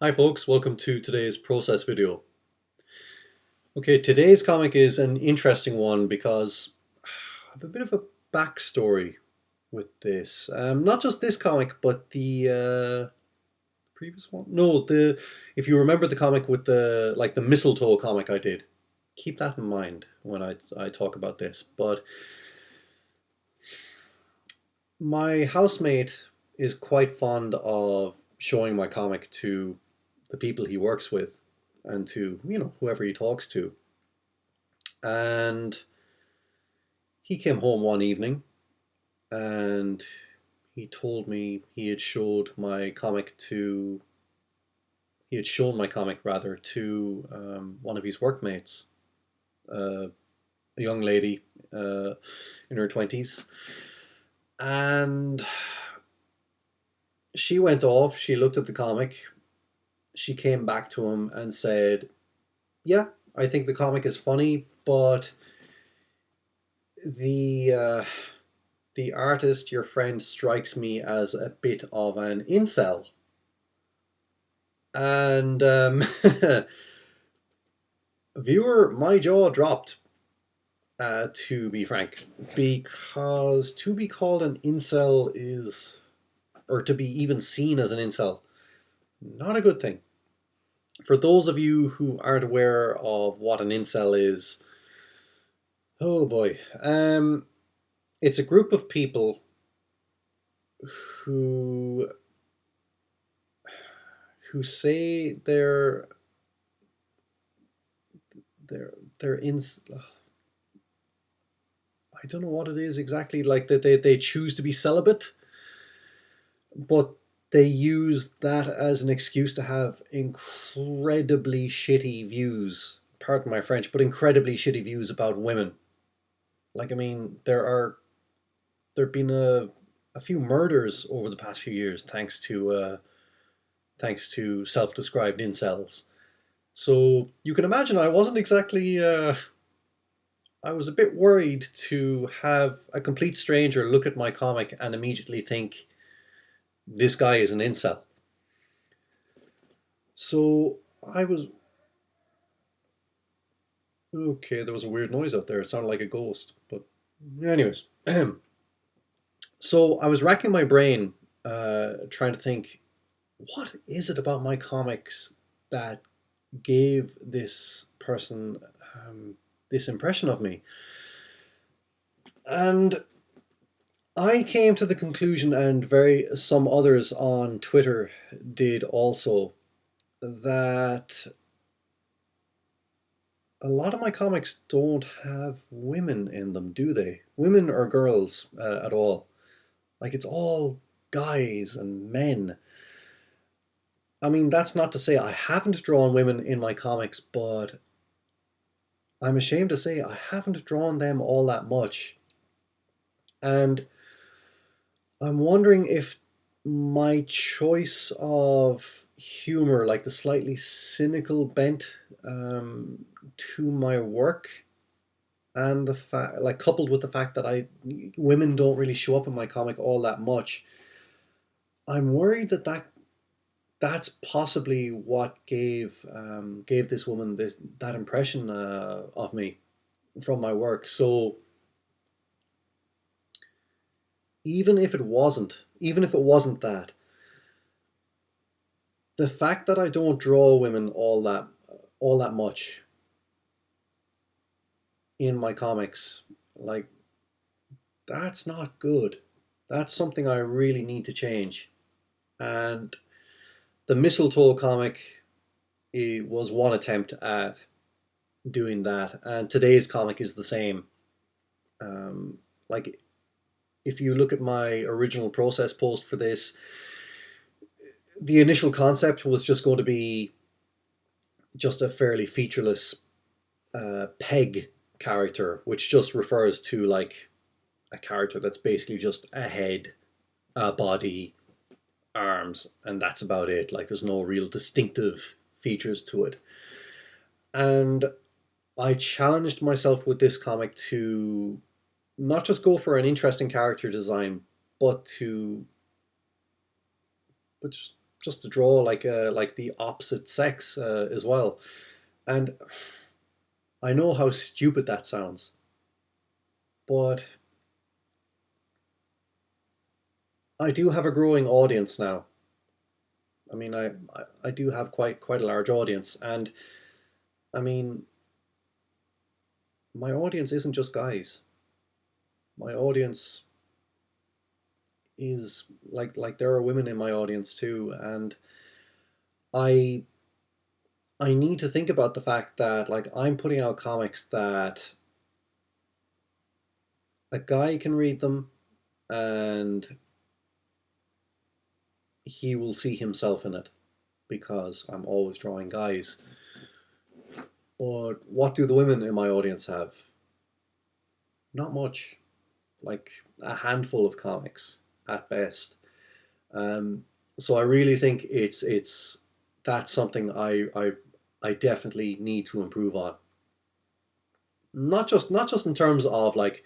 Hi folks, welcome to today's process video. Okay, today's comic is an interesting one because I have a bit of a backstory with this. Not just this comic, but the previous one. No, the if you remember the comic with the mistletoe comic I did. Keep that in mind when I talk about this. But my housemate is quite fond of showing my comic to the people he works with and to, whoever he talks to. And he came home one evening and he told me he had shown my comic rather to one of his workmates, a young lady in her 20s. And she went off, she looked at the comic, she came back to him and said, yeah, I think the comic is funny, but the the artist, your friend, strikes me as a bit of an incel. And viewer, my jaw dropped, to be frank, because to be called an incel is, or to be even seen as an incel, not a good thing. For those of you who aren't aware of what an incel is, oh boy, it's a group of people who say they're they're in. I don't know what it is exactly. Like that they choose to be celibate, but they use that as an excuse to have incredibly shitty views. Pardon my French, but incredibly shitty views about women. Like, I mean, there've been a few murders over the past few years thanks to self-described incels. So you can imagine I wasn't exactly. I was a bit worried to have a complete stranger look at my comic and immediately think this guy is an incel. So I was okay. There was a weird noise out there. It sounded like a ghost. But anyways, so I was racking my brain, trying to think, what is it about my comics that gave this person this impression of me? And I came to the conclusion, and some others on Twitter did also, that a lot of my comics don't have women in them, do they? Women or girls at all. Like, it's all guys and men. I mean, that's not to say I haven't drawn women in my comics, but I'm ashamed to say I haven't drawn them all that much. And I'm wondering if my choice of humor, like the slightly cynical bent to my work, and the fact, like coupled with the fact that I women don't really show up in my comic all that much, I'm worried that's possibly what gave this woman that impression of me from my work. So even if it wasn't that, the fact that I don't draw women all that much in my comics, like, that's not good. That's something I really need to change. And the mistletoe comic, it was one attempt at doing that, and today's comic is the same. Like, if you look at my original process post for this, the initial concept was just going to be just a fairly featureless peg character, which just refers to like a character that's basically just a head, a body, arms, and that's about it. Like, there's no real distinctive features to it. And I challenged myself with this comic to not just go for an interesting character design, but to but just to draw like the opposite sex as well. And I know how stupid that sounds, but I do have a growing audience now. I mean, I do have quite a large audience, and I mean, my audience isn't just guys. My audience is like there are women in my audience too, and I I need to think about the fact that like I'm putting out comics that a guy can read them and he will see himself in it because I'm always drawing guys. But what do the women in my audience have? Not much. Like a handful of comics at best. Um, so I really think it's that's something I definitely need to improve on. Not just in terms of like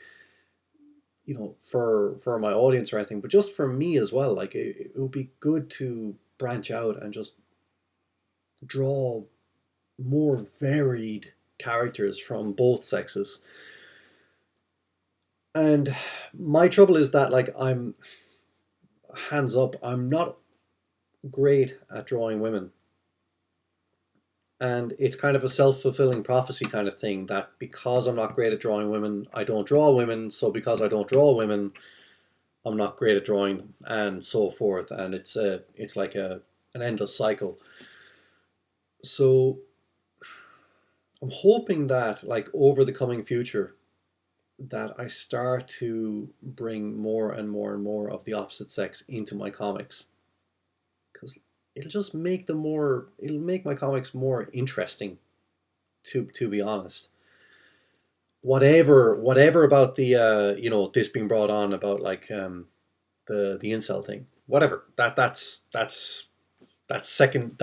for my audience or anything, but just for me as well. Like it would be good to branch out and just draw more varied characters from both sexes. And my trouble is that like I'm hands up, I'm not great at drawing women. And it's kind of a self-fulfilling prophecy kind of thing that because I'm not great at drawing women, I don't draw women. So because I don't draw women, I'm not great at drawing them, and so forth. And it's like an endless cycle. So I'm hoping that like over the coming future, that I start to bring more and more and more of the opposite sex into my comics because it'll make my comics more interesting to be honest. Whatever about the this being brought on about like the incel thing, whatever, that's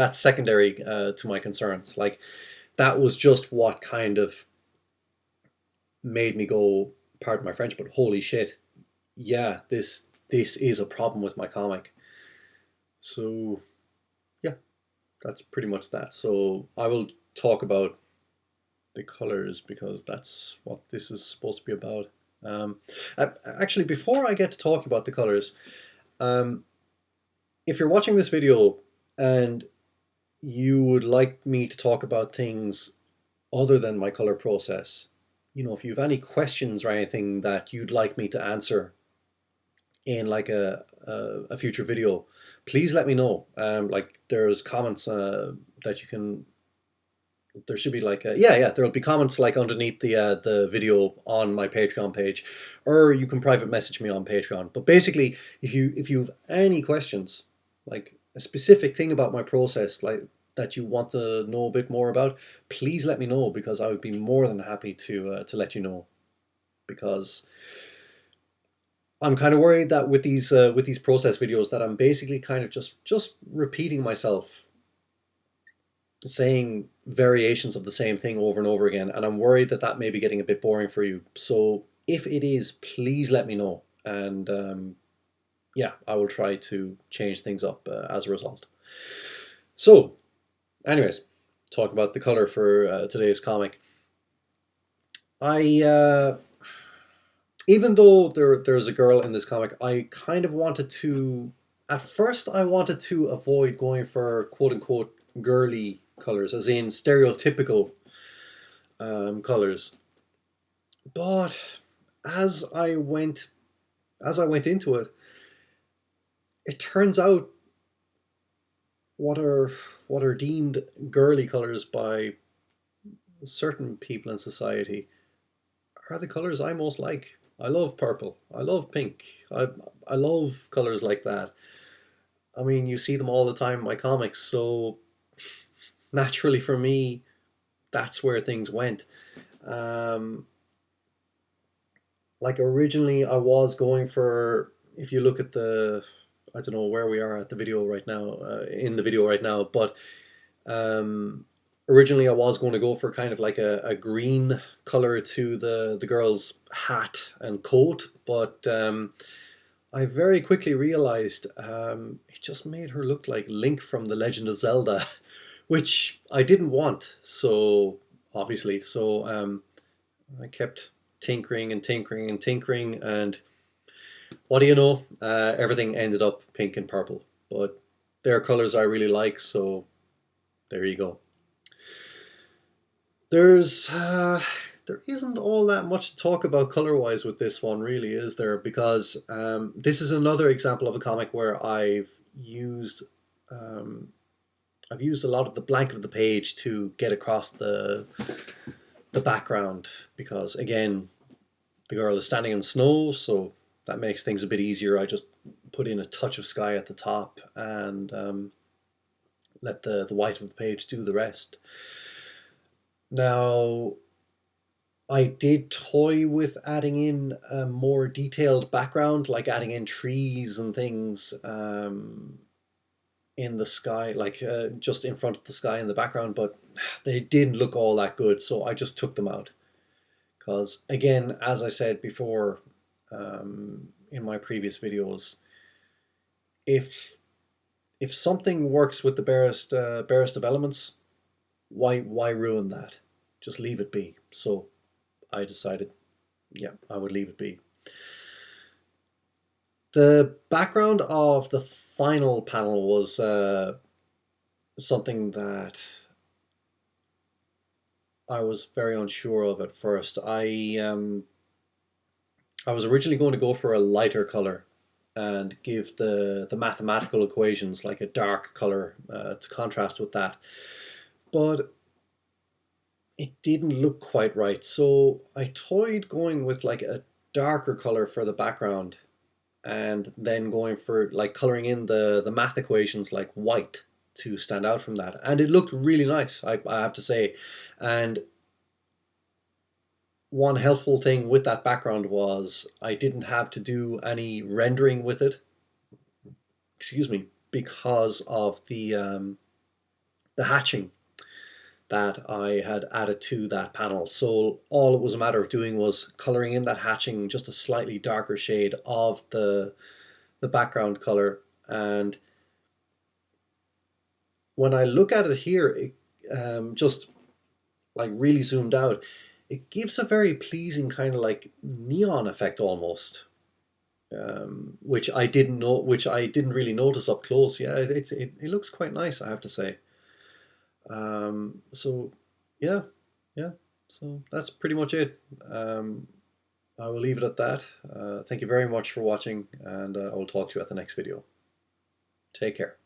secondary to my concerns. Like that was just what kind of made me go, pardon my French, but holy shit, yeah, this is a problem with my comic. So yeah, that's pretty much that. So I will talk about the colors because that's what this is supposed to be about. Um, Actually, before I get to talk about the colors, um, if you're watching this video and you would like me to talk about things other than my color process, if you have any questions or anything that you'd like me to answer in like a future video, please let me know. Like there's comments that you can. There should be like yeah, there'll be comments like underneath the video on my Patreon page, or you can private message me on Patreon. But basically, if you have any questions, like a specific thing about my process, like that you want to know a bit more about, please let me know because I would be more than happy to let you know. Because I'm kind of worried that with these process videos that I'm basically kind of just repeating myself, saying variations of the same thing over and over again, and I'm worried that that may be getting a bit boring for you. So if it is, please let me know, and yeah, I will try to change things up as a result. So, anyways, talk about the color for today's comic. I Even though there's a girl in this comic, I kind of wanted to. At first, I wanted to avoid going for quote unquote girly colors, as in stereotypical colors. But as I went as I went into it, it turns out what are what are deemed girly colors by certain people in society are the colors I most like. I love purple. I love pink. I love colors like that. I mean, you see them all the time in my comics, so naturally for me, that's where things went. Um, like originally, I was going for, if you look at I don't know where we are at the video right now, in the video right now, but um, originally I was going to go for kind of like a green color to the girl's hat and coat, but I very quickly realized it just made her look like Link from The Legend of Zelda, which I didn't want. So obviously, I kept tinkering and tinkering and tinkering, and what do you know? Everything ended up pink and purple. But they're colors I really like, so there you go. There's there isn't all that much to talk about color-wise with this one, really, is there? Because this is another example of a comic where used um, I've used a lot of the blank of the page to get across the background. Because again, the girl is standing in snow, so that makes things a bit easier. I just put in a touch of sky at the top and let the white of the page do the rest. Now, I did toy with adding in a more detailed background, like adding in trees and things in the sky, like just in front of the sky in the background, but they didn't look all that good, so I just took them out. Because, again, as I said before in my previous videos, if something works with the barest of elements, why ruin that? Just leave it be. So I decided, yeah, I would leave it be. The background of the final panel was something that I was very unsure of at first. I was originally going to go for a lighter color and give the mathematical equations like a dark color to contrast with that, but it didn't look quite right. So I toyed going with like a darker color for the background and then going for like coloring in the math equations like white to stand out from that. And it looked really nice, I have to say. And one helpful thing with that background was I didn't have to do any rendering with it, excuse me, because of the hatching that I had added to that panel. So all it was a matter of doing was coloring in that hatching just a slightly darker shade of the background color. And when I look at it here, it just like really zoomed out, it gives a very pleasing kind of like neon effect almost, which I didn't really notice up close. Yeah, it looks quite nice, I have to say. So yeah, yeah. So that's pretty much it. I will leave it at that. Thank you very much for watching, and I will talk to you at the next video. Take care.